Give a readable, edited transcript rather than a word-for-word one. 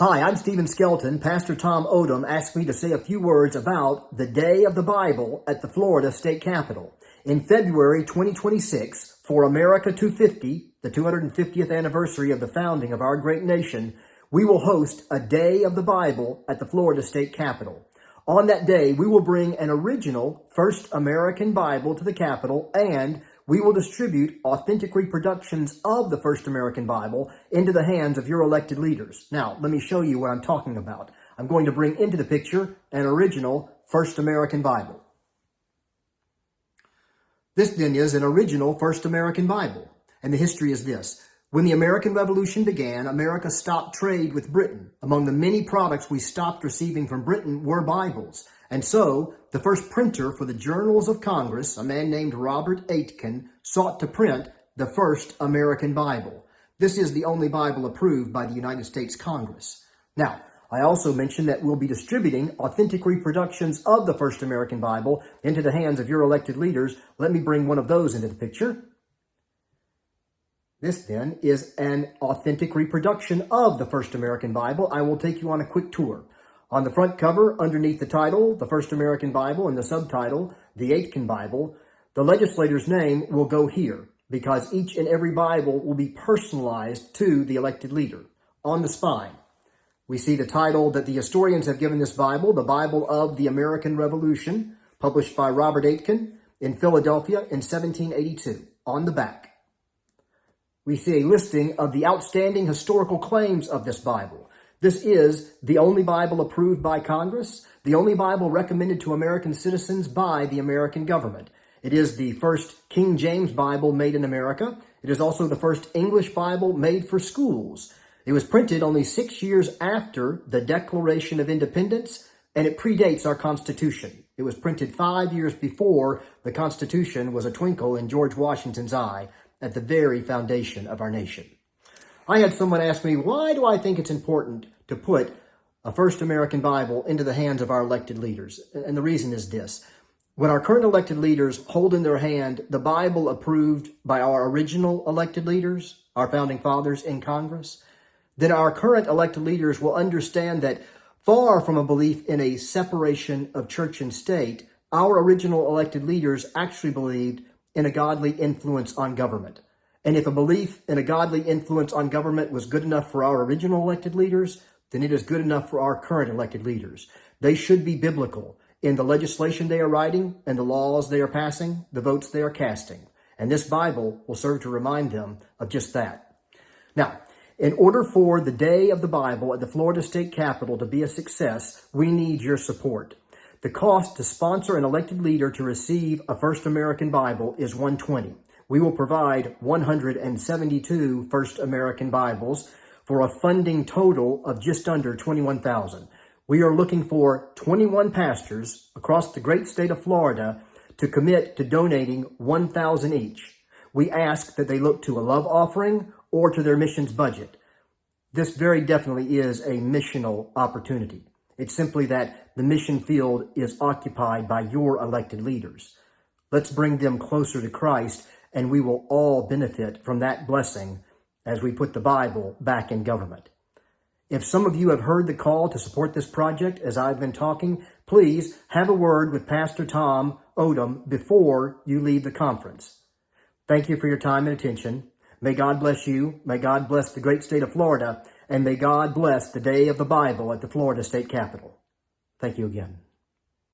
Hi, I'm Stephen Skelton. Pastor Tom Odom asked me to say a few words about the Day of the Bible at the Florida State Capitol. In February 2026, for America 250, the 250th anniversary of the founding of our great nation, we will host a Day of the Bible at the Florida State Capitol. On that day, we will bring an original First American Bible to the Capitol, and we will distribute authentic reproductions of the First American Bible into the hands of your elected leaders. Now, let me show you what I'm talking about. I'm going to bring into the picture an original First American Bible. This then is an original First American Bible, and the history is this. When the American Revolution began, America stopped trade with Britain. Among the many products we stopped receiving from Britain were Bibles. And so, the first printer for the Journals of Congress, a man named Robert Aitken, sought to print the first American Bible. This is the only Bible approved by the United States Congress. Now, I also mentioned that we'll be distributing authentic reproductions of the first American Bible into the hands of your elected leaders. Let me bring one of those into the picture. This then is an authentic reproduction of the First American Bible. I will take you on a quick tour. On the front cover, underneath the title, The First American Bible, and the subtitle, The Aitken Bible, the legislator's name will go here because each and every Bible will be personalized to the elected leader. On the spine, we see the title that the historians have given this Bible, The Bible of the American Revolution, published by Robert Aitken in Philadelphia in 1782. On the back, we see a listing of the outstanding historical claims of this Bible. This is the only Bible approved by Congress, the only Bible recommended to American citizens by the American government. It is the first King James Bible made in America. It is also the first English Bible made for schools. It was printed only 6 years after the Declaration of Independence, and it predates our Constitution. It was printed 5 years before the Constitution was a twinkle in George Washington's eye at the very foundation of our nation. I had someone ask me, why do I think it's important to put a First American Bible into the hands of our elected leaders? And the reason is this. When our current elected leaders hold in their hand the Bible approved by our original elected leaders, our founding fathers in Congress, then our current elected leaders will understand that far from a belief in a separation of church and state, our original elected leaders actually believed in a godly influence on government. And if a belief in a godly influence on government was good enough for our original elected leaders, then it is good enough for our current elected leaders. They should be biblical in the legislation they are writing and the laws they are passing, the votes they are casting. And this Bible will serve to remind them of just that. Now, in order for the Day of the Bible at the Florida State Capitol to be a success, we need your support. The cost to sponsor an elected leader to receive a First American Bible is $120. We will provide 172 First American Bibles for a funding total of just under $21,000. We are looking for 21 pastors across the great state of Florida to commit to donating $1,000 each. We ask that they look to a love offering or to their missions budget. This very definitely is a missional opportunity. It's simply that the mission field is occupied by your elected leaders. Let's bring them closer to Christ, and we will all benefit from that blessing as we put the Bible back in government. If some of you have heard the call to support this project as I've been talking, please have a word with Pastor Tom Odom before you leave the conference. Thank you for your time and attention. May God bless you. May God bless the great state of Florida. And may God bless the Day of the Bible at the Florida State Capitol. Thank you again.